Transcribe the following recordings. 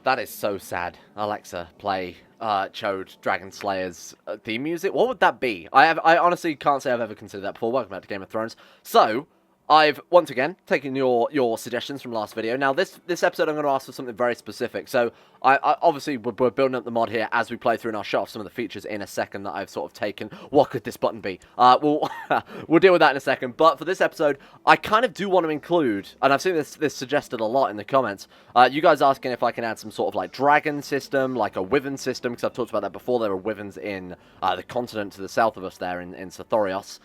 That is so sad. Alexa, play Chode Dragon Slayer's theme music. What would that be? I honestly can't say I've ever considered that before. Welcome back to Game of Thrones. So, I've, once again, taken your suggestions from last video. Now, this episode, I'm going to ask for something very specific. So, I obviously, we're building up the mod here as we play through, and I'll show off some of the features in a second that I've sort of taken. What could this button be? We'll deal with that in a second. But for this episode, I kind of do want to include, and I've seen this suggested a lot in the comments, you guys asking if I can add some sort of, like, dragon system, like a wyvern system, because I've talked about that before. There were wyverns in the continent to the south of us there in Sothoryos.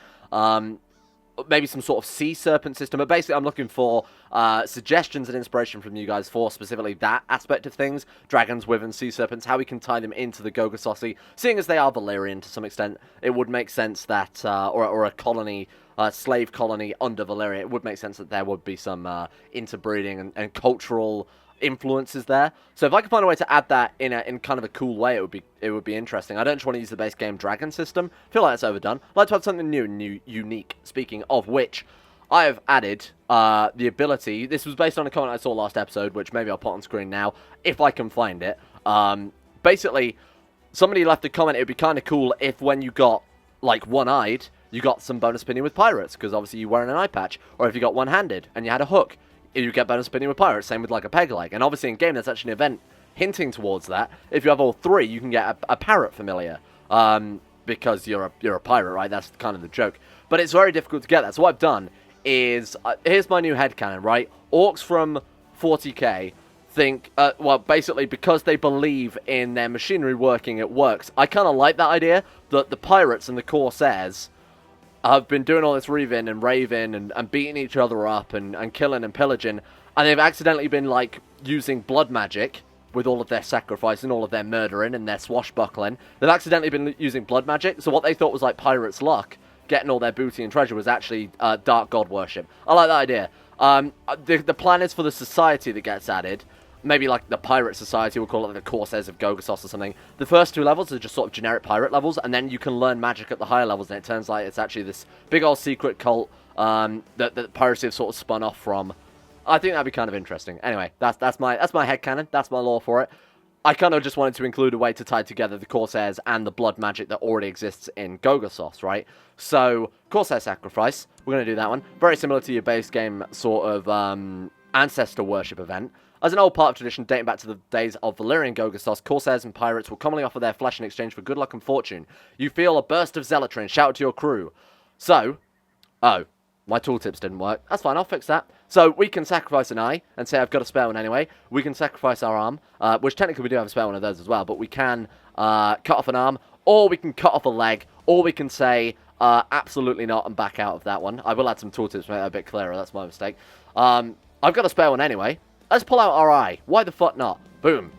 Maybe some sort of sea serpent system, but basically I'm looking for suggestions and inspiration from you guys for specifically that aspect of things. Dragons, wyverns, sea serpents, how we can tie them into the Gogossosi. Seeing as they are Valyrian to some extent, it would make sense that, or a colony, slave colony under Valyria, it would make sense that there would be some interbreeding and cultural influences there. So if I could find a way to add that in kind of a cool way, it would be interesting. I don't just want to use the base game dragon system. I feel like that's overdone. I'd like to have something new and unique. Speaking of which, I have added the ability. This was based on a comment I saw last episode, which maybe I'll put on screen now if I can find it. Basically, somebody left a comment. It would be kind of cool if when you got like one-eyed, you got some bonus opinion with pirates, because obviously you're wearing an eye patch, or if you got one-handed and you had a hook, you get bonus opinion with pirates, same with like a peg leg. And obviously in game there's actually an event hinting towards that. If you have all three, you can get a parrot familiar, because you're a pirate, right? That's kind of the joke. But it's very difficult to get that. So what I've done is, here's my new headcanon, right? Orcs from 40k think, well, basically because they believe in their machinery working, it works. I kind of like that idea, that the pirates and the Corsairs have been doing all this reaving and raving and beating each other up and killing and pillaging, and they've accidentally been, like, using blood magic with all of their sacrifice and all of their murdering and their swashbuckling. They've accidentally been using blood magic, so what they thought was, like, pirates' luck, getting all their booty and treasure, was actually dark god worship. I like that idea. The plan is for the society that gets added. Maybe like the pirate society, we'll call it the Corsairs of Gogossos or something. The first two levels are just sort of generic pirate levels, and then you can learn magic at the higher levels, and it turns out it's actually this big old secret cult that piracy have sort of spun off from. I think that'd be kind of interesting. Anyway, that's my headcanon, that's my lore for it. I kind of just wanted to include a way to tie together the Corsairs and the blood magic that already exists in Gogossos, right? So, Corsair sacrifice, we're going to do that one. Very similar to your base game sort of ancestor worship event. As an old part of tradition dating back to the days of Valyrian Gogossos, Corsairs and pirates will commonly offer their flesh in exchange for good luck and fortune. You feel a burst of zealotry and shout to your crew. So, oh, my tooltips didn't work. That's fine, I'll fix that. So, we can sacrifice an eye and say I've got a spare one anyway. We can sacrifice our arm, which technically we do have a spare one of those as well, but we can cut off an arm, or we can cut off a leg, or we can say absolutely not and back out of that one. I will add some tooltips to make that a bit clearer, that's my mistake. I've got a spare one anyway. Let's pull out our eye. Why the fuck not? Boom.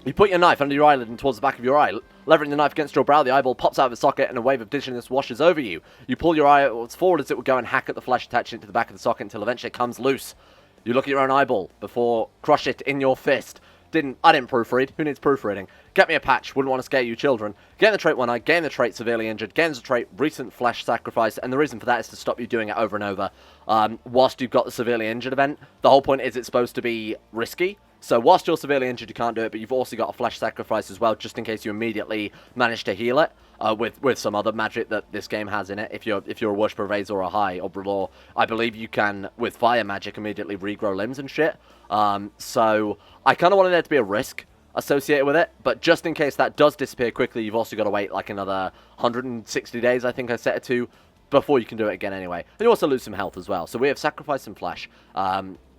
You put your knife under your eyelid and towards the back of your eye. Levering the knife against your brow, the eyeball pops out of the socket and a wave of dizziness washes over you. You pull your eye forward as it would go and hack at the flesh, attaching it to the back of the socket until eventually it comes loose. You look at your own eyeball before crush it in your fist. I didn't proofread. Who needs proofreading? Get me a patch. Wouldn't want to scare you children. Gain the trait one eye. Gain the trait severely injured. Gain the trait recent flesh sacrifice. And the reason for that is to stop you doing it over and over. Whilst you've got the severely injured event, the whole point is it's supposed to be risky. So whilst you're severely injured, you can't do it, but you've also got a flesh sacrifice as well, just in case you immediately manage to heal it with some other magic that this game has in it. If you're a worshipper of Azor or High or Brulor, I believe you can, with fire magic, immediately regrow limbs and shit. So I kind of wanted there to be a risk associated with it, but just in case that does disappear quickly, you've also got to wait like another 160 days, I think I set it to, before you can do it again anyway. And you also lose some health as well. So we have sacrifice some flesh,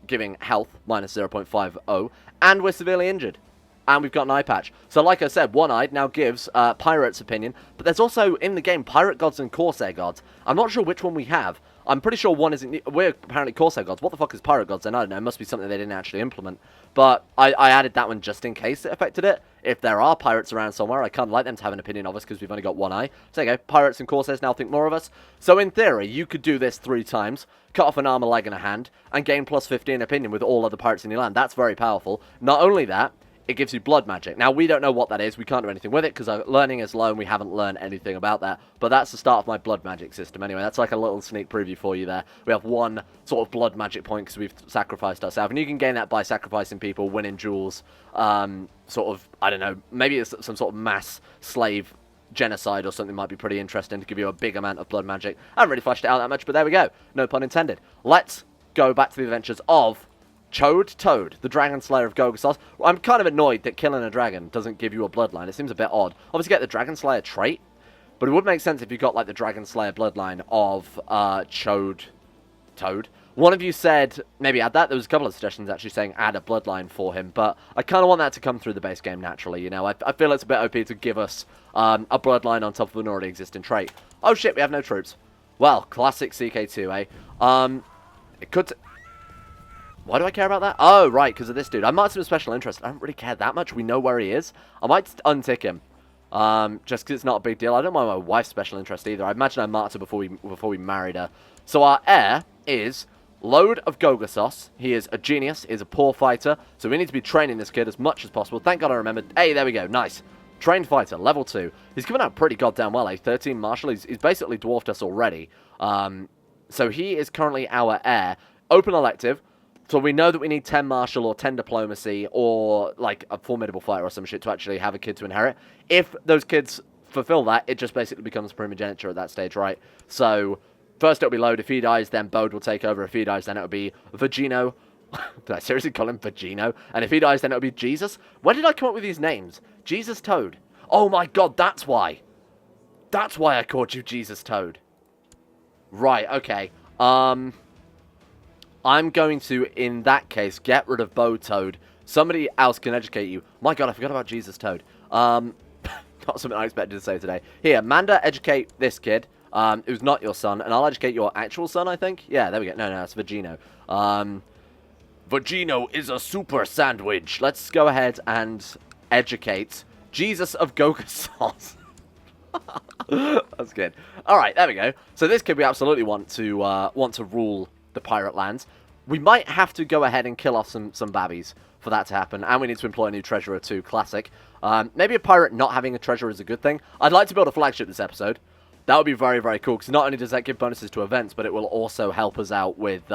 giving health minus 0.50, and we're severely injured. And we've got an eye patch. So like I said, one-eyed now gives pirates opinion, but there's also in the game pirate gods and Corsair gods. I'm not sure which one we have. I'm pretty sure one isn't. We're apparently Corsair gods. What the fuck is pirate gods then? I don't know. It must be something they didn't actually implement. But I added that one just in case it affected it. If there are pirates around somewhere, I kind of like them to have an opinion of us because we've only got one eye. So there you go. Pirates and Corsairs now think more of us. So in theory, you could do this 3 times, cut off an arm, a leg, and a hand, and gain plus 15 opinion with all other pirates in your land. That's very powerful. Not only that, it gives you blood magic. Now, we don't know what that is. We can't do anything with it because learning is low and we haven't learned anything about that. But that's the start of my blood magic system anyway. That's like a little sneak preview for you there. We have one sort of blood magic point because we've sacrificed ourselves. And you can gain that by sacrificing people, winning duels, sort of, I don't know, maybe it's some sort of mass slave genocide or something might be pretty interesting to give you a big amount of blood magic. I haven't really fleshed it out that much, but there we go. No pun intended. Let's go back to the adventures of Chode Toad, the Dragon Slayer of Gogossos. I'm kind of annoyed that killing a dragon doesn't give you a bloodline. It seems a bit odd. Obviously, get the Dragon Slayer trait, but it would make sense if you got like the Dragon Slayer bloodline of Chode Toad. One of you said maybe add that. There was a couple of suggestions actually saying add a bloodline for him, but I kind of want that to come through the base game naturally. You know, I feel it's a bit OP to give us a bloodline on top of an already existing trait. Oh shit, we have no troops. Well, classic CK2, eh? It could. Why do I care about that? Oh, right, because of this dude. I might have some special interest. I don't really care that much. We know where he is. I might untick him. Just because it's not a big deal. I don't mind my wife's special interest either. I imagine I marked her before we married her. So our heir is Load of Gogossos. He is a genius. He's a poor fighter. So we need to be training this kid as much as possible. Thank God I remembered. Hey, there we go. Nice. Trained fighter, level 2. He's coming out pretty goddamn well, eh? 13 martial. He's basically dwarfed us already. So he is currently our heir. Open elective. So we know that we need 10 martial or 10 diplomacy or like a formidable fighter or some shit to actually have a kid to inherit. If those kids fulfill that, it just basically becomes primogeniture at that stage, right? So first it'll be Load. If he dies, then Bode will take over. If he dies, then it'll be Vagino. Did I seriously call him Vagino? And if he dies, then it'll be Jesus. When did I come up with these names? Jesus Toad. Oh my god, that's why. That's why I called you Jesus Toad. Right, okay. I'm going to, in that case, get rid of Bo Toad. Somebody else can educate you. My god, I forgot about Jesus Toad. Not something I expected to say today. Here, Manda, educate this kid, who's not your son, and I'll educate your actual son, I think. Yeah, there we go. No, that's Vagino. Vagino is a super sandwich. Let's go ahead and educate Jesus of Gogossos. That's good. All right, there we go. So this kid we absolutely want to rule the pirate lands. We might have to go ahead and kill off some babbies for that to happen, and we need to employ a new treasurer too. Classic. Maybe a pirate not having a treasurer is a good thing. I'd like to build a flagship this episode. That would be very, very cool, because not only does that give bonuses to events, but it will also help us out with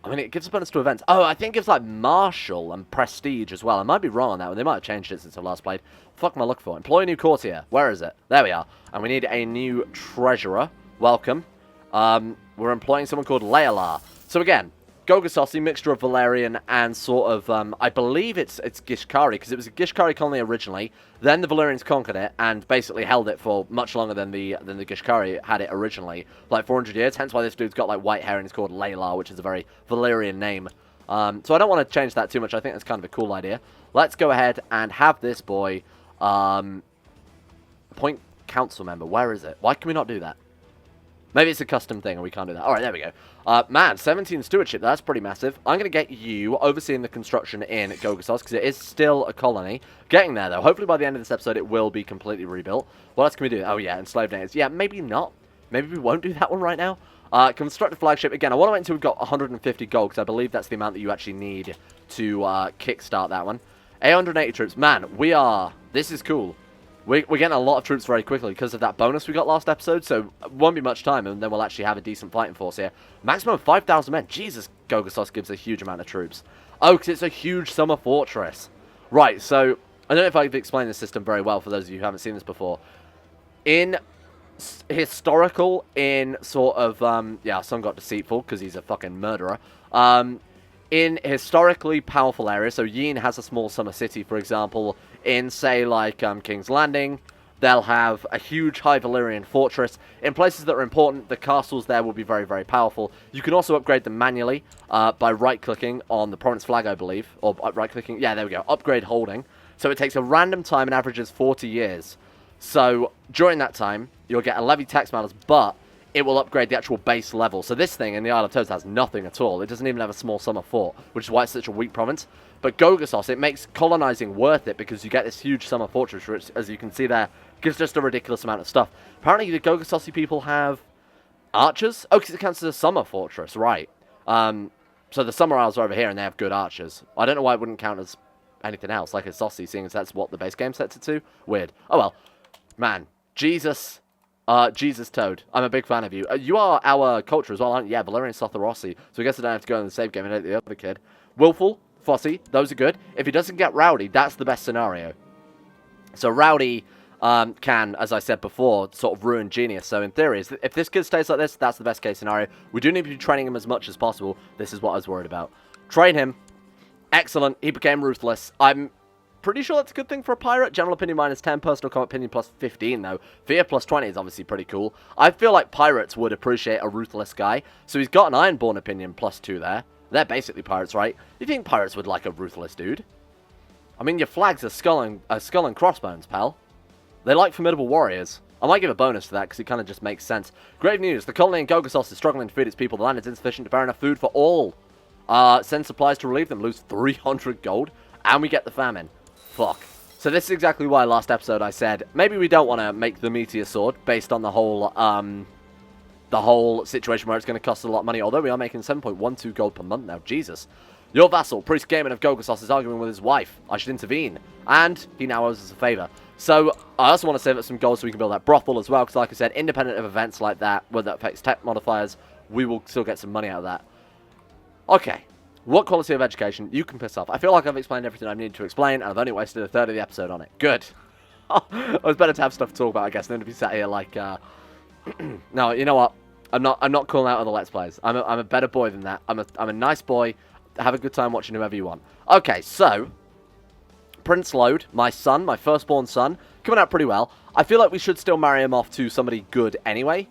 I mean, it gives a bonus to events. Oh, I think it gives, like, martial and prestige as well. I might be wrong on that one. They might have changed it since I last played. Fuck am I looking for? Employ a new courtier. Where is it? There we are. And we need a new treasurer. Welcome. We're employing someone called Leolar. So, again, Gogossosi, mixture of Valerian and sort of, I believe it's Ghiscari, because it was a Ghiscari colony originally. Then the Valyrians conquered it and basically held it for much longer than the Ghiscari had it originally, like 400 years. Hence why this dude's got like white hair and he's called Leolar, which is a very Valyrian name. So I don't want to change that too much. I think that's kind of a cool idea. Let's go ahead and have this boy appoint council member. Where is it? Why can we not do that? Maybe it's a custom thing and we can't do that. Alright, there we go. Man, 17 stewardship. That's pretty massive. I'm going to get you overseeing the construction in Gogossos because it is still a colony. Getting there, though. Hopefully by the end of this episode it will be completely rebuilt. What else can we do? Oh, yeah, enslaved natives. Yeah, maybe not. Maybe we won't do that one right now. Construct a flagship. Again, I want to wait until we've got 150 gold because I believe that's the amount that you actually need to kickstart that one. 880 troops. Man, we are... This is cool. We're getting a lot of troops very quickly because of that bonus we got last episode, so it won't be much time, and then we'll actually have a decent fighting force here. Maximum 5,000 men. Jesus, Gogossos gives a huge amount of troops. Oh, because it's a huge summer fortress. Right, so, I don't know if I've explained the system very well for those of you who haven't seen this before. In historical, in sort of, yeah, son got deceitful because he's a fucking murderer. In historically powerful areas, so Yin has a small summer city, for example, in, say, like King's Landing, they'll have a huge high Valyrian fortress. In places that are important, the castles there will be very, very powerful. You can also upgrade them manually by right-clicking on the province flag, I believe, or right-clicking, yeah, there we go, upgrade holding. So it takes a random time and averages 40 years. So during that time, you'll get a levy tax matters, but it will upgrade the actual base level. So this thing in the Isle of Toads has nothing at all. It doesn't even have a small summer fort, which is why it's such a weak province. But Gogossos, it makes colonizing worth it because you get this huge summer fortress, which, as you can see there, gives just a ridiculous amount of stuff. Apparently, the Gogossosi people have archers. Oh, because it counts as a summer fortress, right. So the Summer Isles are over here, and they have good archers. I don't know why it wouldn't count as anything else, like a Sosi, seeing as that's what the base game sets it to. Weird. Oh well. Man. Jesus. Jesus Toad. I'm a big fan of you. You are our culture as well, aren't you? Yeah, Valyrian Sothoryos. So I guess I don't have to go in the save game and hit the other kid. Willful. Fossy. Those are good. If he doesn't get Rowdy, that's the best scenario. So Rowdy can, as I said before, sort of ruin Genius. So in theory, if this kid stays like this, that's the best case scenario. We do need to be training him as much as possible. This is what I was worried about. Train him. Excellent. He became ruthless. I'm pretty sure that's a good thing for a pirate. General opinion -10, personal combat opinion +15 though. Fear +20 is obviously pretty cool. I feel like pirates would appreciate a ruthless guy. So he's got an Ironborn opinion +2 there. They're basically pirates, right? You think pirates would like a ruthless dude? I mean, your flags are skull and crossbones, pal. They like formidable warriors. I might give a bonus to that because it kind of just makes sense. Grave news. The colony in Gogossos is struggling to feed its people. The land is insufficient to bear enough food for all. Send supplies to relieve them. Lose 300 gold. And we get the famine. Fuck. So this is exactly why last episode I said, maybe we don't want to make the meteor sword based on the whole situation where it's going to cost a lot of money. Although we are making 7.12 gold per month now. Jesus. Your vassal, Priest Gaiman of Gogossos, is arguing with his wife. I should intervene. And he now owes us a favour. So, I also want to save up some gold so we can build that brothel as well. Because like I said, independent of events like that, where that affects tech modifiers, we will still get some money out of that. Okay. What quality of education? You can piss off. I feel like I've explained everything I needed to explain, and I've only wasted a third of the episode on it. Good. It was better to have stuff to talk about, I guess, than to be sat here like, No, you know what? I'm not calling out other Let's Plays. I'm a better boy than that. I'm a nice boy. Have a good time watching whoever you want. Okay, so Prince Lode, my son, my firstborn son, coming out pretty well. I feel like we should still marry him off to somebody good anyway,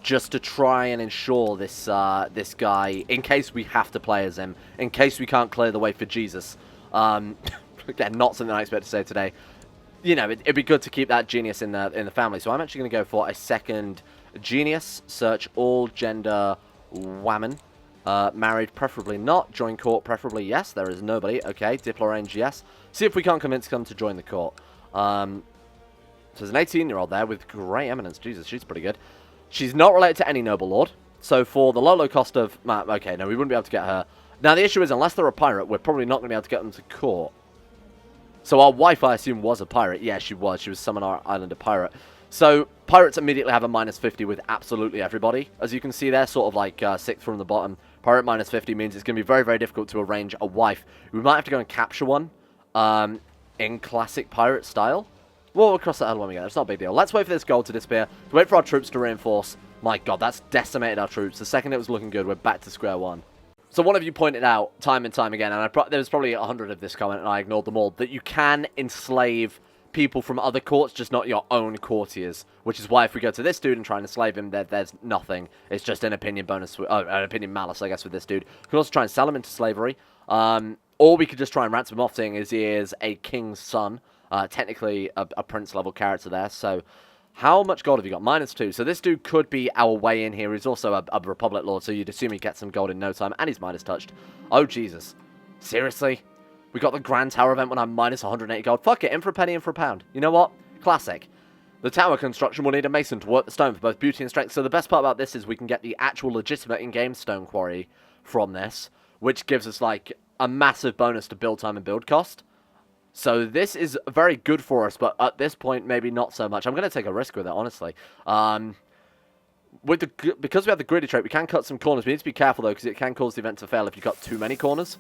just to try and ensure this this guy, in case we have to play as him, in case we can't clear the way for Jesus. Again, not something I expect to say today. You know, it'd be good to keep that genius in the family. So I'm actually going to go for a second genius. Search all gender women. Married, preferably not. Join court, preferably yes. There is nobody. Okay, Diplo range, yes. See if we can't convince them to join the court. So there's an 18-year-old there with grey eminence. Jesus, she's pretty good. She's not related to any noble lord. So for the low cost of... okay, no, we wouldn't be able to get her. Now, the issue is, unless they're a pirate, we're probably not going to be able to get them to court. So our wife, I assume, was a pirate. Yeah, she was. She was Summoner Islander pirate. So pirates immediately have a -50 with absolutely everybody. As you can see there, sort of like 6th from the bottom. Pirate -50 means it's going to be very, very difficult to arrange a wife. We might have to go and capture one in classic pirate style. We'll cross that hurdle when we get there. It's not a big deal. Let's wait for this gold to disappear. Wait for our troops to reinforce. My god, that's decimated our troops. The second it was looking good, we're back to square one. So one of you pointed out time and time again, and there was probably 100 of this comment, and I ignored them all, that you can enslave people from other courts, just not your own courtiers. Which is why if we go to this dude and try and enslave him, there's nothing. It's just an opinion bonus, an opinion malice, I guess, with this dude. We can also try and sell him into slavery. Or we could just try and ransom him off, seeing as he is a king's son. Technically a prince-level character there, so... How much gold have you got? -2. So this dude could be our way in here. He's also a Republic Lord, so you'd assume he'd get some gold in no time. And he's -touched. Oh, Jesus. Seriously? We got the Grand Tower event when I'm -180 gold? Fuck it, in for a penny, in for a pound. You know what? Classic. The tower construction will need a mason to work the stone for both beauty and strength. So the best part about this is we can get the actual legitimate in-game stone quarry from this, which gives us, like, a massive bonus to build time and build cost. So this is very good for us, but at this point, maybe not so much. I'm going to take a risk with it, honestly. Because we have the greedy trait, we can cut some corners. We need to be careful, though, because it can cause the event to fail if you've got too many corners.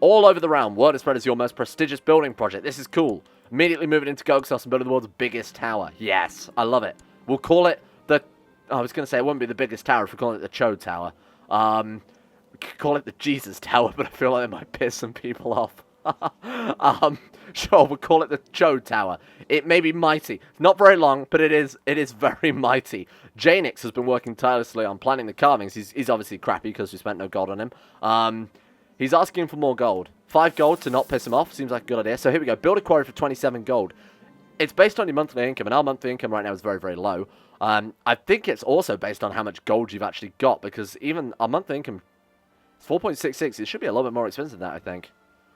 All over the realm, word is spread as your most prestigious building project. This is cool. Immediately moving into Gogossos and building the world's biggest tower. Yes, I love it. We'll call it the... I was going to say it wouldn't be the biggest tower if we call it the Chode Tower. We could call it the Jesus Tower, but I feel like it might piss some people off. Sure, we'll call it the Chode Tower. It may be mighty. Not very long, but it is very mighty. Janix has been working tirelessly on planning the carvings. He's obviously crappy because we spent no gold on him. He's asking for more gold. 5 gold to not piss him off. Seems like a good idea. So here we go. Build a quarry for 27 gold. It's based on your monthly income, and our monthly income right now is very, very low. I think it's also based on how much gold you've actually got, because even our monthly income is 4.66. It should be a little bit more expensive than that, I think.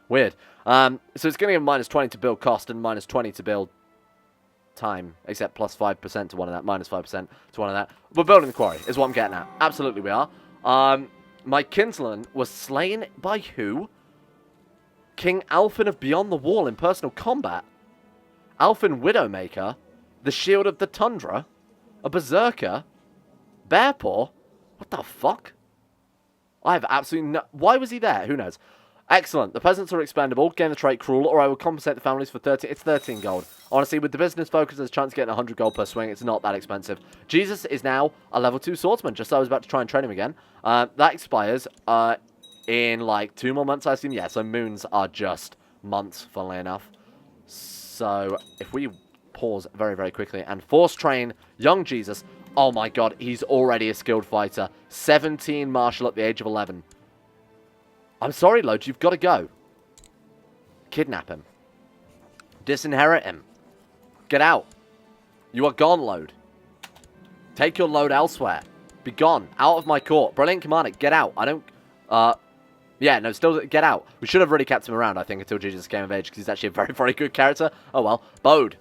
Weird. So it's going to give -20 to build cost and -20 to build time, except +5% to one of that, -5% to one of that. We're building the quarry, is what I'm getting at. Absolutely we are. My kinsman was slain by who? King Alfin of Beyond the Wall in personal combat. Alfin Widowmaker. The Shield of the Tundra. A Berserker. Bearpaw. What the fuck? I have absolutely no... Why was he there? Who knows? Excellent. The peasants are expendable. Gain the trait Cruel, or I will compensate the families for 30... It's 13 gold. Honestly, with the business focus, there's a chance of getting 100 gold per swing. It's not that expensive. Jesus is now a level 2 swordsman, just as I was about to try and train him again. That expires in, like, 2 more months, I assume. Yeah, so moons are just months, funnily enough. So, if we pause very, very quickly and force train young Jesus... Oh my god, he's already a skilled fighter. 17 martial at the age of 11. I'm sorry, Lode, you've got to go. Kidnap him. Disinherit him. Get out. You are gone, Lode. Take your load elsewhere. Be gone. Out of my court. Brilliant commander, get out. I don't... Yeah, no, still get out. We should have really kept him around, I think, until Jesus came of age, because he's actually a very, very good character. Oh, well. Bode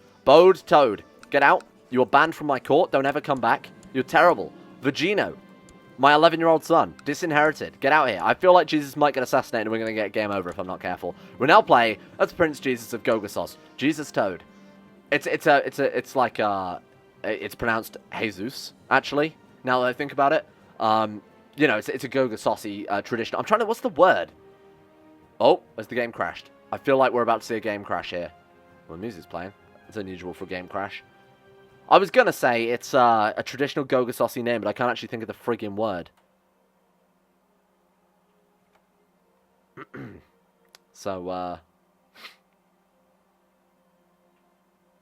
Toad. Get out. You are banned from my court. Don't ever come back. You're terrible. Virgino. My 11-year-old son. Disinherited. Get out here. I feel like Jesus might get assassinated and we're going to get game over if I'm not careful. We'll now play as Prince Jesus of Gogossos. Jesus Toad. It's pronounced Jesus, actually, now that I think about it. You know, it's a Gogossosi tradition. I'm trying to... What's the word? Oh, has the game crashed? I feel like we're about to see a game crash here. Well, the music's playing. It's unusual for a game crash. I was going to say it's a traditional Gogossosi name, but I can't actually think of the friggin' word. So,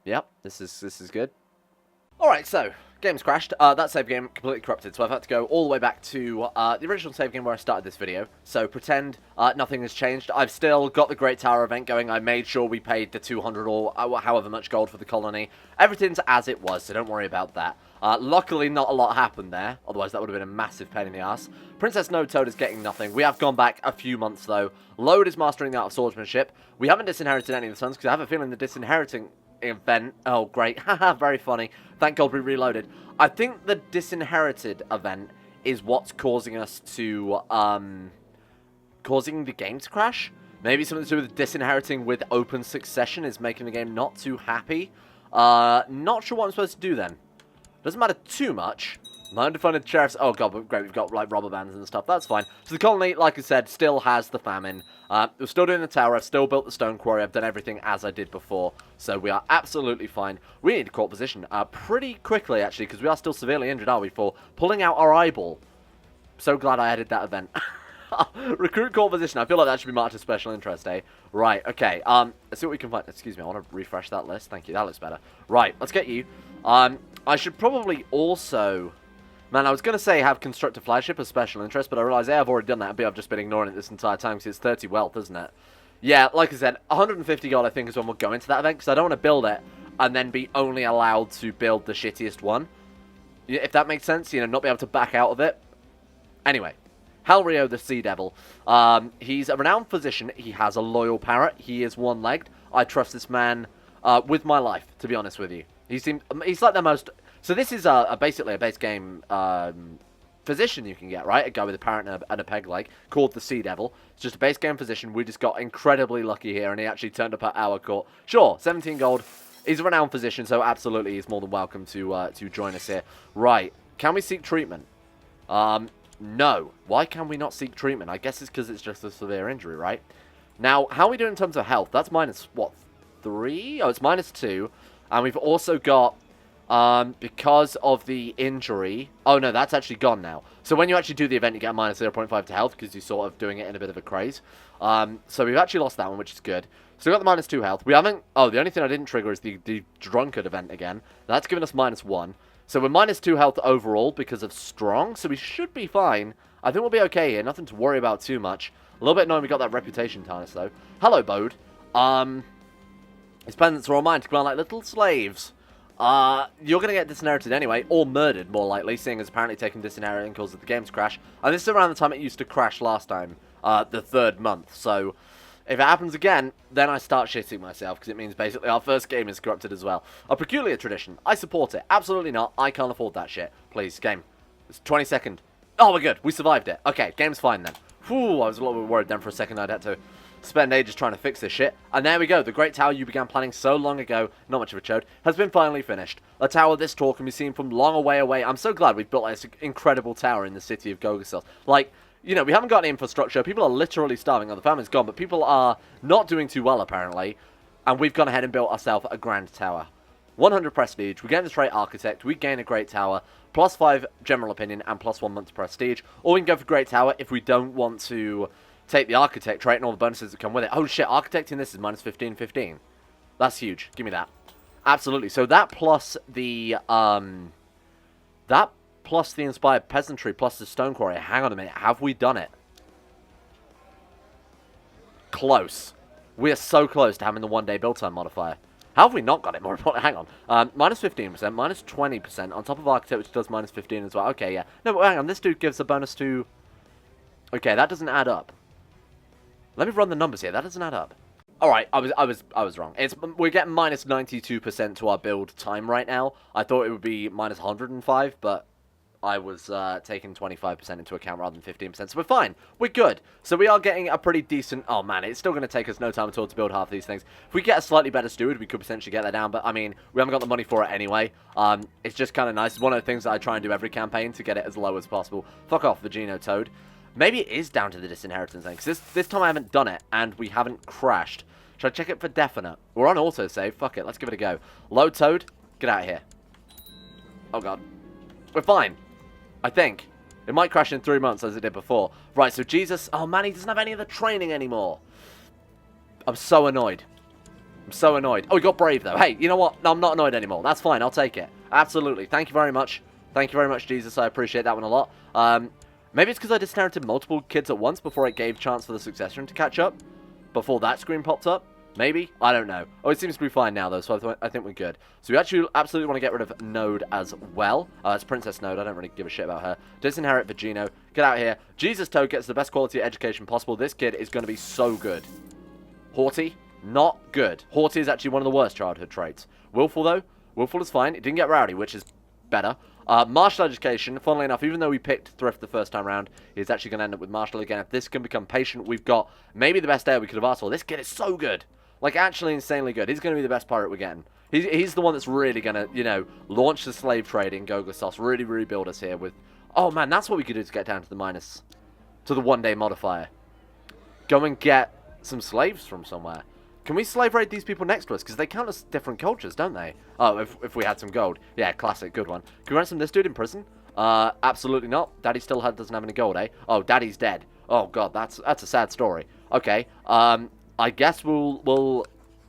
yep, this is good. Alright, so, game's crashed. That save game completely corrupted, so I've had to go all the way back to the original save game where I started this video. So, pretend nothing has changed. I've still got the Great Tower event going. I made sure we paid the 200 or however much gold for the colony. Everything's as it was, so don't worry about that. Luckily, not a lot happened there. Otherwise, that would have been a massive pain in the ass. Princess Chode Toad is getting nothing. We have gone back a few months, though. Lode is mastering the art of swordsmanship. We haven't disinherited any of the sons, because I have a feeling the disinheriting event... Oh, great. Haha, very funny. Thank God we reloaded. I think the disinherited event is what's causing us to, causing the game to crash. Maybe something to do with disinheriting with open succession is making the game not too happy. Not sure what I'm supposed to do then. Doesn't matter too much. My undefined sheriffs... Oh god, great, we've got, like, robber bands and stuff. That's fine. So the colony, like I said, still has the famine. We're still doing the tower. I've still built the stone quarry. I've done everything as I did before. So we are absolutely fine. We need a court position pretty quickly, actually, because we are still severely injured, are we, for pulling out our eyeball. So glad I added that event. Recruit court position. I feel like that should be marked as special interest, eh? Right, okay. Let's see what we can find. Excuse me, I want to refresh that list. Thank you, that looks better. Right, let's get you. I should probably also... Man, I was going to say have construct a flagship as special interest, but I realised, A, I've already done that, and B, I've just been ignoring it this entire time, because it's 30 wealth, isn't it? Yeah, like I said, 150 gold, I think, is when we'll go into that event, because I don't want to build it, and then be only allowed to build the shittiest one. If that makes sense, you know, not be able to back out of it. Anyway, Halrio the Sea Devil. He's a renowned physician. He has a loyal parrot. He is one-legged. I trust this man with my life, to be honest with you. He's like the most... So this is basically a base game physician you can get, right? A guy with a parrot and a peg leg called the Sea Devil. It's just a base game physician. We just got incredibly lucky here, and he actually turned up at our court. Sure, 17 gold. He's a renowned physician, so absolutely he's more than welcome to join us here. Right, can we seek treatment? No. Why can we not seek treatment? I guess it's because it's just a severe injury, right? Now, how are we doing in terms of health? That's minus, what, 3? Oh, it's minus 2. And we've also got... because of the injury... Oh, no, that's actually gone now. So when you actually do the event, you get a minus 0.5 to health, because you're sort of doing it in a bit of a craze. So we've actually lost that one, which is good. So we got the minus 2 health. We haven't... Oh, the only thing I didn't trigger is the drunkard event again. That's given us minus 1. So we're minus 2 health overall because of strong, so we should be fine. I think we'll be okay here. Nothing to worry about too much. A little bit annoying we got that reputation tarnish, though. Hello, Bode. His peasants are all mine to command like little slaves. You're going to get disinherited anyway, or murdered, more likely, seeing as apparently taking disinheriting causes the games crash. And this is around the time it used to crash last time, the 3rd month. So, if it happens again, then I start shitting myself, because it means basically our first game is corrupted as well. A peculiar tradition. I support it. Absolutely not. I can't afford that shit. Please, game. It's 22nd. Oh, we're good. We survived it. Okay, game's fine then. Whew, I was a little bit worried then for a second I'd had to spend ages trying to fix this shit. And there we go. The great tower you began planning so long ago, not much of a chode, has been finally finished. A tower this tall can be seen from long away. I'm so glad we've built this incredible tower in the city of Gogossos. Like, you know, we haven't got any infrastructure. People are literally starving. Oh, the famine's gone, but people are not doing too well, apparently. And we've gone ahead and built ourselves a grand tower. 100 prestige. We gain the trait architect. We gain a great tower. Plus 5 general opinion and plus 1 month prestige. Or we can go for great tower if we don't want to take the architect trait and all the bonuses that come with it. Oh shit, architecting this is minus 15. That's huge. Give me that. Absolutely. So that plus the inspired peasantry plus the stone quarry. Hang on a minute. Have we done it? Close. We are so close to having the 1 day build time modifier. How have we not got it? More important. Hang on. Minus 15%, minus 20%, on top of architect, which does minus 15 as well. Okay, yeah. No, but hang on. This dude gives a bonus to... Okay, that doesn't add up. Let me run the numbers here. That doesn't add up. Alright, I was wrong. We're getting minus 92% to our build time right now. I thought it would be minus 105, but I was taking 25% into account rather than 15%. So we're fine. We're good. So we are getting a pretty decent... Oh, man, it's still going to take us no time at all to build half these things. If we get a slightly better steward, we could potentially get that down. But, I mean, we haven't got the money for it anyway. It's just kind of nice. It's one of the things that I try and do every campaign to get it as low as possible. Fuck off, Cho Toad. Maybe it is down to the disinheritance thing, because this time I haven't done it, and we haven't crashed. Should I check it for definite? We're on autosave. Fuck it, let's give it a go. Load Toad, get out of here. Oh, God. We're fine. I think. It might crash in 3 months, as it did before. Right, so Jesus... Oh, man, he doesn't have any of the training anymore. I'm so annoyed. I'm so annoyed. Oh, he got brave, though. Hey, you know what? No, I'm not annoyed anymore. That's fine, I'll take it. Absolutely. Thank you very much. Thank you very much, Jesus. I appreciate that one a lot. Maybe it's because I disinherited multiple kids at once before it gave chance for the succession to catch up. Before that screen popped up. Maybe? I don't know. Oh, it seems to be fine now, though, so I think we're good. So we actually absolutely want to get rid of Node as well. It's Princess Node. I don't really give a shit about her. Disinherit Vagino. Get out of here. Jesus Toad gets the best quality education possible. This kid is going to be so good. Haughty? Not good. Haughty is actually one of the worst childhood traits. Willful, though? Willful is fine. It didn't get rowdy, which is better. Martial education, funnily enough, even though we picked Thrift the first time round, he's actually going to end up with Martial again. If this can become Patient, we've got maybe the best heir we could have asked for. This kid is so good. Like, actually insanely good. He's going to be the best pirate we're getting. He's the one that's really going to, you know, launch the slave trade in Gogossos. Really rebuild us here with... Oh, man, that's what we could do to get down to the minus... To the 1 day modifier. Go and get some slaves from somewhere. Can we slave raid these people next to us? Because they count as different cultures, don't they? Oh, if we had some gold. Yeah, classic, good one. Can we ransom this dude in prison? Absolutely not. Daddy still doesn't have any gold, eh? Oh, Daddy's dead. Oh, God, that's a sad story. Okay, I guess we'll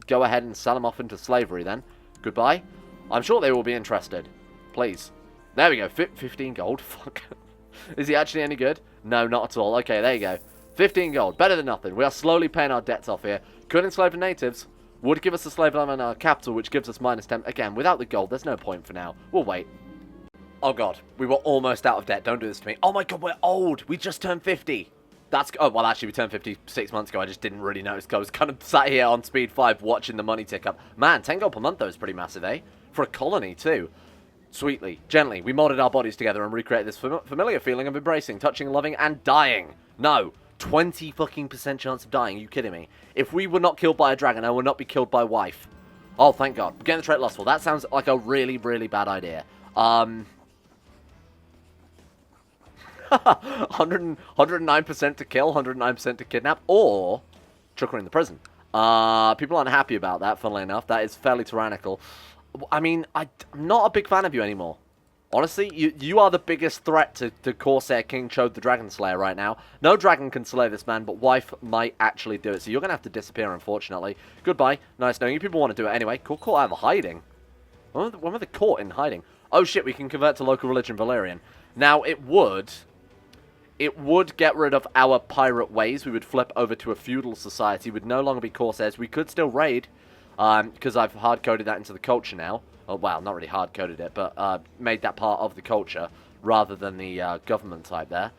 go ahead and sell him off into slavery then. Goodbye. I'm sure they will be interested. Please. There we go. 15 gold. Fuck. Is he actually any good? No, not at all. Okay, there you go. 15 gold. Better than nothing. We are slowly paying our debts off here. Could enslave the natives. Would give us a slave line in our capital, which gives us minus 10. Again, without the gold, there's no point for now. We'll wait. Oh, God. We were almost out of debt. Don't do this to me. Oh, my God. We're old. We just turned 50. That's... Oh, well, actually, we turned 50 6 months ago. I just didn't really notice. I was kind of sat here on speed 5 watching the money tick up. Man, 10 gold per month, though, is pretty massive, eh? For a colony, too. Sweetly, gently, we molded our bodies together and recreated this familiar feeling of embracing, touching, loving, and dying. No. 20 fucking % chance of dying. Are you kidding me? If we were not killed by a dragon, I would not be killed by wife. Oh, thank God. We're getting the trait lustful. That sounds like a really, really bad idea. 109% to kill, 109% to kidnap, or chuck her in the prison. People aren't happy about that, funnily enough. That is fairly tyrannical. I mean, I'm not a big fan of you anymore. Honestly, you are the biggest threat to Corsair King Chode the Dragon Slayer right now. No dragon can slay this man, but wife might actually do it. So you're going to have to disappear, unfortunately. Goodbye. Nice knowing you. People want to do it anyway. Caught out of hiding. When were they caught in hiding? Oh, shit, we can convert to local religion Valyrian. Now, it would get rid of our pirate ways. We would flip over to a feudal society. We'd no longer be Corsairs. We could still raid, because I've hard-coded that into the culture now. Oh, well, not really hard-coded it, but made that part of the culture rather than the government type there.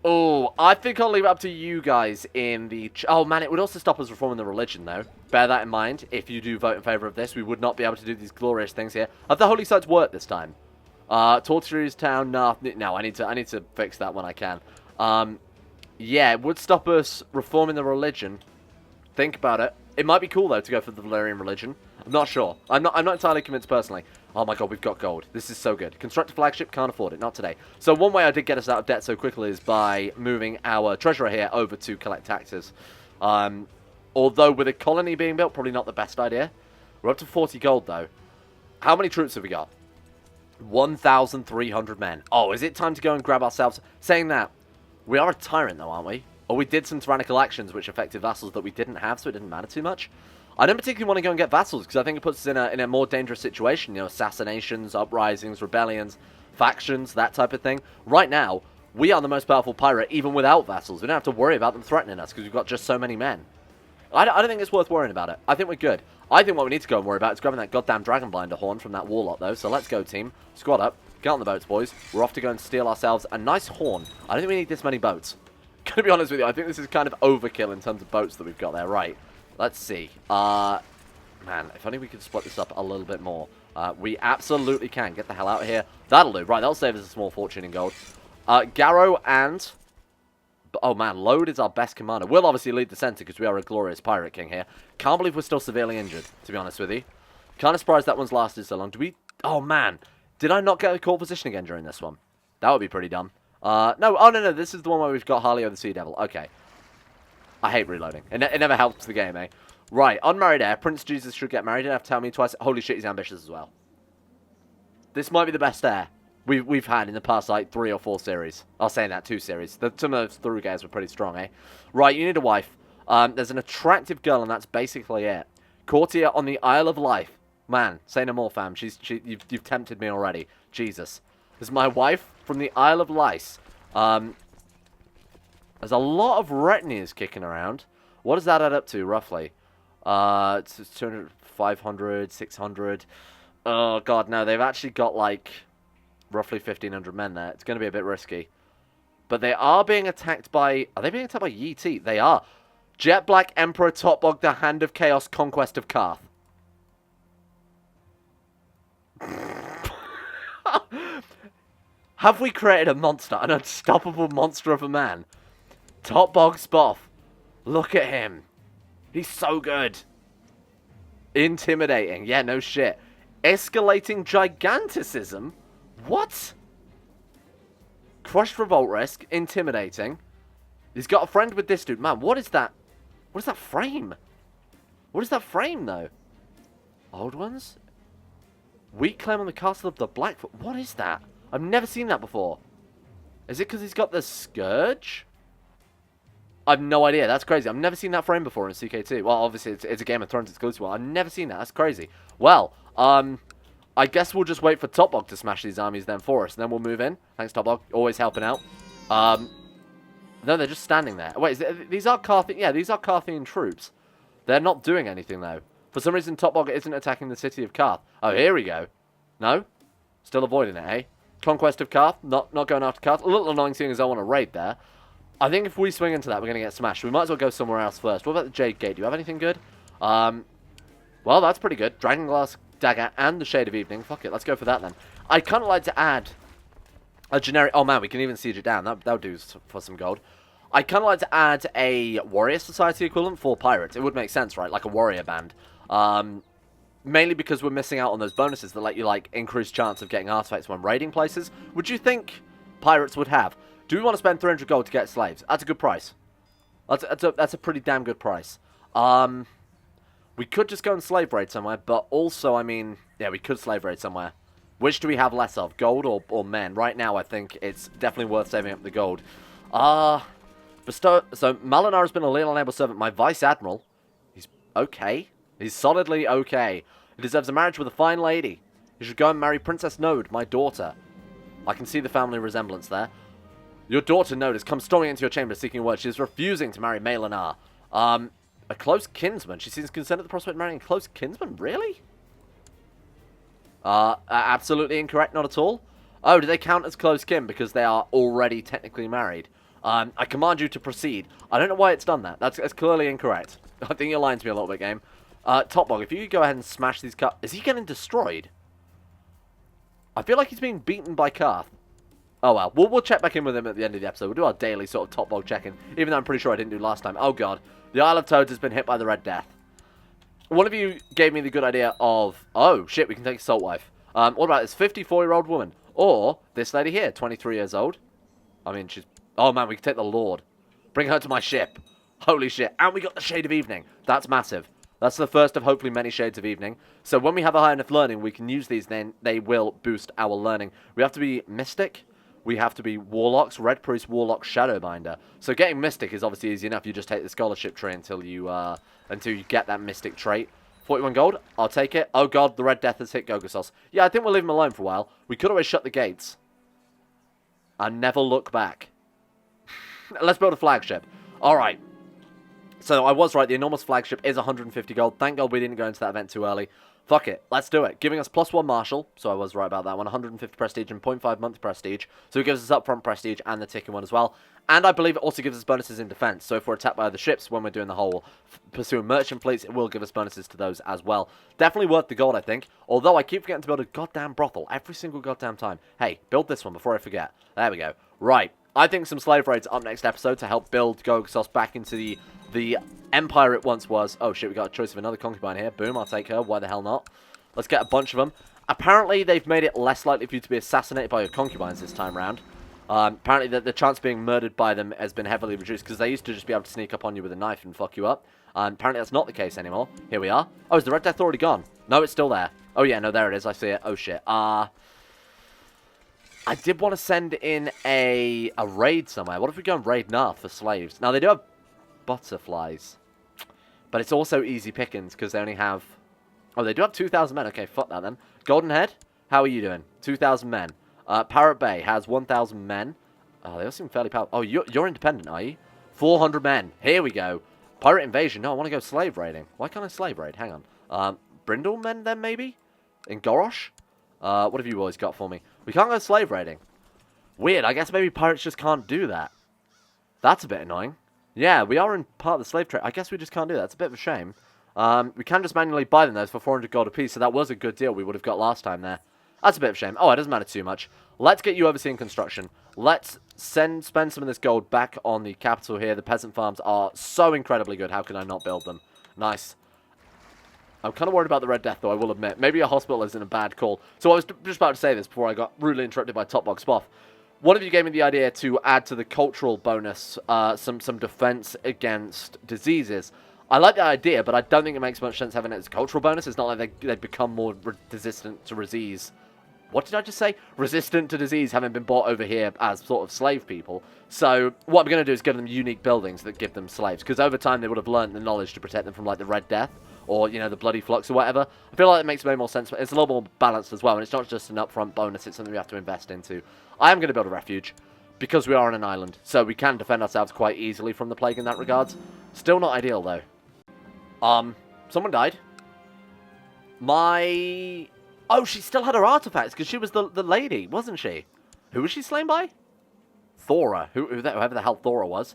Oh, I think I'll leave it up to you guys in the... Oh, man, it would also stop us reforming the religion, though. Bear that in mind. If you do vote in favour of this, we would not be able to do these glorious things here. Have the holy sites worked this time? Torture's Town, no, I need to fix that when I can. Yeah, it would stop us reforming the religion. Think about it. It might be cool though to go for the Valyrian religion. I'm not sure. I'm not entirely convinced personally. Oh my god, we've got gold. This is so good. Construct a flagship, can't afford it, not today. So one way I did get us out of debt so quickly is by moving our treasurer here over to collect taxes. Although with a colony being built, probably not the best idea. We're up to 40 gold though. How many troops have we got? 1,300 men. Oh, is it time to go and grab ourselves? Saying that, we are a tyrant though, aren't we? Or we did some tyrannical actions which affected vassals that we didn't have, so it didn't matter too much. I don't particularly want to go and get vassals, because I think it puts us in a more dangerous situation. You know, assassinations, uprisings, rebellions, factions, that type of thing. Right now, we are the most powerful pirate, even without vassals. We don't have to worry about them threatening us, because we've got just so many men. I don't think it's worth worrying about it. I think we're good. I think what we need to go and worry about is grabbing that goddamn dragon blinder horn from that warlock, though. So let's go, team. Squad up. Get on the boats, boys. We're off to go and steal ourselves a nice horn. I don't think we need this many boats. Gonna be honest with you, I think this is kind of overkill in terms of boats that we've got there. Right. Let's see. Man, if only we could split this up a little bit more. We absolutely can. Get the hell out of here. That'll do. Right, that'll save us a small fortune in gold. Garrow and... Oh man, Load is our best commander. We'll obviously lead the center because we are a glorious pirate king here. Can't believe we're still severely injured, to be honest with you. Kind of surprised that one's lasted so long. Do we... Oh man. Did I not get a core position again during this one? That would be pretty dumb. No, oh no, this is the one where we've got Harley or the Sea Devil. Okay. I hate reloading. It never helps the game, eh? Right, unmarried heir. Prince Jesus should get married. Didn't have to tell me twice. Holy shit, he's ambitious as well. This might be the best heir we've had in the past, like, 3 or 4 series. I'll say that, 2 series. Some of those through guys were pretty strong, eh? Right, you need a wife. There's an attractive girl, and that's basically it. Courtier on the Isle of Life. Man, say no more, fam. You've tempted me already. Jesus. This is my wife from the Isle of Lice. There's a lot of retinues kicking around. What does that add up to, roughly? It's 200, 500, 600. Oh, God, no. They've actually got, like, roughly 1,500 men there. It's going to be a bit risky. But they are being attacked by... Are they being attacked by Yee? They are. Jet Black Emperor Topbog, the Hand of Chaos, Conquest of Karth. Have we created a monster? An unstoppable monster of a man? Topbog Spoff. Look at him. He's so good. Intimidating. Yeah, no shit. Escalating giganticism? What? Crushed revolt risk. Intimidating. He's got a friend with this dude. Man, what is that? What is that frame? What is that frame, though? Old ones? Weak claim on the castle of the Blackfoot. What is that? I've never seen that before. Is it because he's got the Scourge? I've no idea. That's crazy. I've never seen that frame before in CK2. Well, obviously, it's a Game of Thrones exclusive one. I've never seen that. That's crazy. Well, I guess we'll just wait for Topbog to smash these armies then for us. And then we'll move in. Thanks, Topbog. Always helping out. No, they're just standing there. Wait, these are Carthian... Yeah, these are Carthian troops. They're not doing anything, though. For some reason, Topbog isn't attacking the city of Karth. Oh, here we go. No? Still avoiding it, eh? Conquest of Karth. Not going after Karth. A little annoying seeing as I want to raid there. I think if we swing into that, we're going to get smashed. We might as well go somewhere else first. What about the Jade Gate? Do you have anything good? Well, that's pretty good. Dragonglass Dagger and the Shade of Evening. Fuck it. Let's go for that, then. I'd kind of like to add a generic... Oh, man, we can even siege it down. That would do for some gold. I'd kind of like to add a Warrior Society equivalent for pirates. It would make sense, right? Like a warrior band. Mainly because we're missing out on those bonuses that let you, like, increase chance of getting artifacts when raiding places. Would you think pirates would have? Do we want to spend 300 gold to get slaves? That's a good price. That's a pretty damn good price. We could just go and slave raid somewhere, but also, I mean, yeah, we could slave raid somewhere. Which do we have less of, gold or men? Right now, I think it's definitely worth saving up the gold. So Malinar has been a leal and able servant. My Vice Admiral, he's okay. He's solidly okay. He deserves a marriage with a fine lady. He should go and marry Princess Node, my daughter. I can see the family resemblance there. Your daughter Node has come storming into your chamber seeking word. She is refusing to marry Malinar. A close kinsman. She seems concerned at the prospect of marrying a close kinsman? Really? Absolutely incorrect. Not at all. Oh, do they count as close kin because they are already technically married? I command you to proceed. I don't know why it's done that. That's clearly incorrect. I think you're lying to me a little bit, game. Topbog, if you could go ahead and smash these cups... Is he getting destroyed? I feel like he's being beaten by Karth. Oh well, we'll check back in with him at the end of the episode. We'll do our daily sort of Topbog check-in, even though I'm pretty sure I didn't do last time. Oh god, the Isle of Toads has been hit by the Red Death. One of you gave me the good idea of, oh shit, we can take a salt wife. What about this 54-year-old woman? Or this lady here, 23 years old. I mean, she's, oh man, we can take the Lord. Bring her to my ship. Holy shit, and we got the Shade of Evening. That's massive. That's the first of hopefully many Shades of Evening. So when we have a high enough learning, we can use these, then they will boost our learning. We have to be Mystic. We have to be Warlocks, Red Priest, Warlock, Shadowbinder. So getting Mystic is obviously easy enough. You just take the Scholarship tree until you get that Mystic trait. 41 gold, I'll take it. Oh god, the Red Death has hit Gogossos. Yeah, I think we'll leave him alone for a while. We could always shut the gates. And never look back. Let's build a flagship. Alright. So I was right, the enormous flagship is 150 gold. Thank god we didn't go into that event too early. Fuck it, let's do it. Giving us +1 martial, so I was right about that one. 150 prestige and 0.5 month prestige. So it gives us upfront prestige and the ticking one as well. And I believe it also gives us bonuses in defense. So if we're attacked by other ships when we're doing the whole pursuing merchant fleets, it will give us bonuses to those as well. Definitely worth the gold, I think. Although I keep forgetting to build a goddamn brothel every single goddamn time. Hey, build this one before I forget. There we go. Right. I think some slave raids up next episode to help build Gogossos back into the empire it once was. Oh shit, we got a choice of another concubine here. Boom, I'll take her. Why the hell not? Let's get a bunch of them. Apparently, they've made it less likely for you to be assassinated by your concubines this time round. Apparently, the chance of being murdered by them has been heavily reduced because they used to just be able to sneak up on you with a knife and fuck you up. Apparently, that's not the case anymore. Here we are. Oh, is the Red Death already gone? No, it's still there. Oh yeah, no, there it is. I see it. Oh shit. I did want to send in a raid somewhere. What if we go and raid North for slaves? Now, they do have butterflies. But it's also easy pickings because they only have... Oh, they do have 2,000 men. Okay, fuck that then. Golden Head, how are you doing? 2,000 men. Parrot Bay has 1,000 men. Oh, they all seem fairly powerful. Oh, you're independent, are you? 400 men. Here we go. Pirate Invasion. No, I want to go slave raiding. Why can't I slave raid? Hang on. Brindle men then, maybe? In Gorosh? What have you boys got for me? We can't go slave raiding. Weird. I guess maybe pirates just can't do that. That's a bit annoying. Yeah, we are in part of the slave trade. I guess we just can't do that. It's a bit of a shame. We can just manually buy them, though, for 400 gold apiece, so that was a good deal we would have got last time there. That's a bit of a shame. Oh, it doesn't matter too much. Let's get you overseeing construction. Let's spend some of this gold back on the capital here. The peasant farms are so incredibly good. How can I not build them? Nice. I'm kind of worried about the Red Death, though, I will admit. Maybe a hospital isn't a bad call. So I was just about to say this before I got rudely interrupted by Topbog Spoff. One of you gave me the idea to add to the cultural bonus some defense against diseases. I like the idea, but I don't think it makes much sense having it as a cultural bonus. It's not like they become more resistant to disease. What did I just say? Resistant to disease, having been brought over here as sort of slave people. So what I'm going to do is give them unique buildings that give them slaves. Because over time they would have learned the knowledge to protect them from like the Red Death. Or, you know, the Bloody Flux or whatever. I feel like it makes way more sense. It's a little more balanced as well. And it's not just an upfront bonus. It's something we have to invest into. I am going to build a refuge. Because we are on an island. So we can defend ourselves quite easily from the plague in that regards. Still not ideal, though. Someone died. Oh, she still had her artifacts, because she was the lady, wasn't she? Who was she slain by? Thora. Whoever the hell Thora was.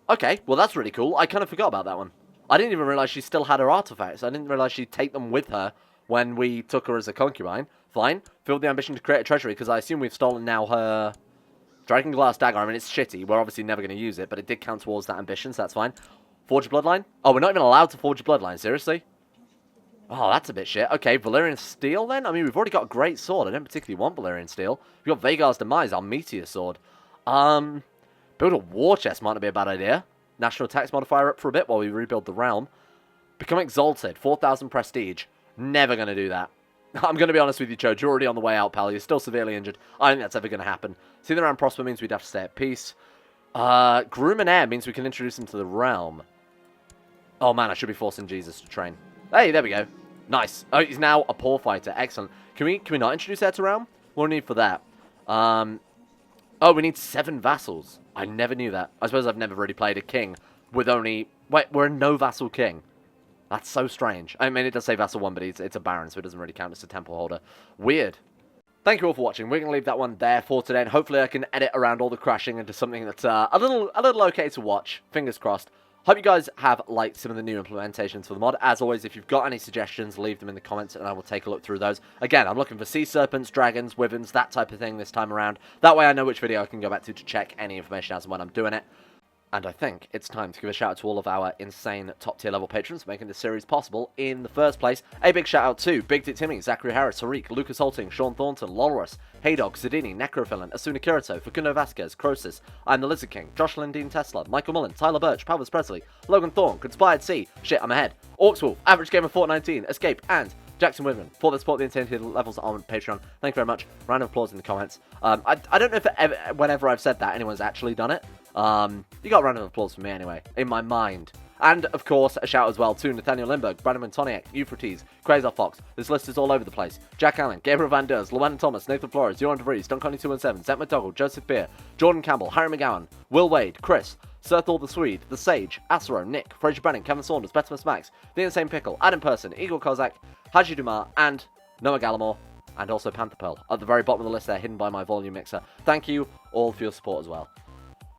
Okay, well that's really cool. I kind of forgot about that one. I didn't even realize she still had her artifacts. I didn't realize she'd take them with her when we took her as a concubine. Fine. Filled the ambition to create a treasury, because I assume we've stolen now her Dragon Glass Dagger. I mean, it's shitty. We're obviously never going to use it, but it did count towards that ambition, so that's fine. Forge a bloodline? Oh, we're not even allowed to forge a bloodline, seriously? Oh, that's a bit shit. Okay, Valyrian Steel then? I mean, we've already got a great sword. I don't particularly want Valyrian Steel. We've got Vagar's Demise, our meteor sword. Build a war chest might not be a bad idea. National tax modifier up for a bit while we rebuild the realm. Become Exalted, 4,000 prestige. Never going to do that. I'm going to be honest with you, Chode. You're already on the way out, pal. You're still severely injured. I don't think that's ever going to happen. Seeing the round prosper means we'd have to stay at peace. Groom and Heir means we can introduce him to the realm. Oh man, I should be forcing Jesus to train. Hey, there we go. Nice. Oh, he's now a poor fighter. Excellent. Can we not introduce Heir to realm? What do we need for that? Oh, we need 7 vassals. I never knew that. I suppose I've never really played a king with only... Wait, we're a no-vassal king. That's so strange. I mean, it does say vassal 1, but it's a baron, so it doesn't really count as a temple holder. Weird. Thank you all for watching. We're going to leave that one there for today, and hopefully I can edit around all the crashing into something that's a little okay to watch. Fingers crossed. Hope you guys have liked some of the new implementations for the mod. As always, if you've got any suggestions, leave them in the comments and I will take a look through those. Again, I'm looking for sea serpents, dragons, wyverns, that type of thing this time around. That way I know which video I can go back to check any information as and when I'm doing it. And I think it's time to give a shout out to all of our insane top tier level patrons making this series possible in the first place. A big shout out to Big Dick Timmy, Zachary Harris, Tariq, Lucas Holting, Sean Thornton, Lolorus, Heydog, Zedini, Necrophilan, Asuna Kirito, Facundo Vasquez, Crosis, I'm the Lizard King, Josh Lindeen Tesla, Michael Mullen, Tyler Birch, Powers Presley, Logan Thorne, Conspired C, Shit I'm Ahead, Orcswolf, Average Gamer 419, Escape, and Jackson Whitman for the support the intended levels on Patreon. Thank you very much. Round of applause in the comments. I don't know if whenever I've said that anyone's actually done it. You got a round of applause from me anyway, in my mind. And, of course, a shout as well to Nathaniel Lindbergh, Brandon Montoniac, Euphrates, Crazy Fox. This list is all over the place. Jack Allen, Gabriel Van Ders, Llewellyn Thomas, Nathan Flores, Johan DeVries, Dunconnie217, Zach McDougall, Joseph Beer, Jordan Campbell, Harry McGowan, Will Wade, Chris, Sirthal the Swede, The Sage, Asaro, Nick, Fraser Brennan, Kevin Saunders, Betimus Max, The Insane Pickle, Adam Person, Igor Kozak, Haji Dumar, and Noah Gallimore, and also Panther Pearl. At the very bottom of the list there, hidden by my volume mixer. Thank you all for your support as well.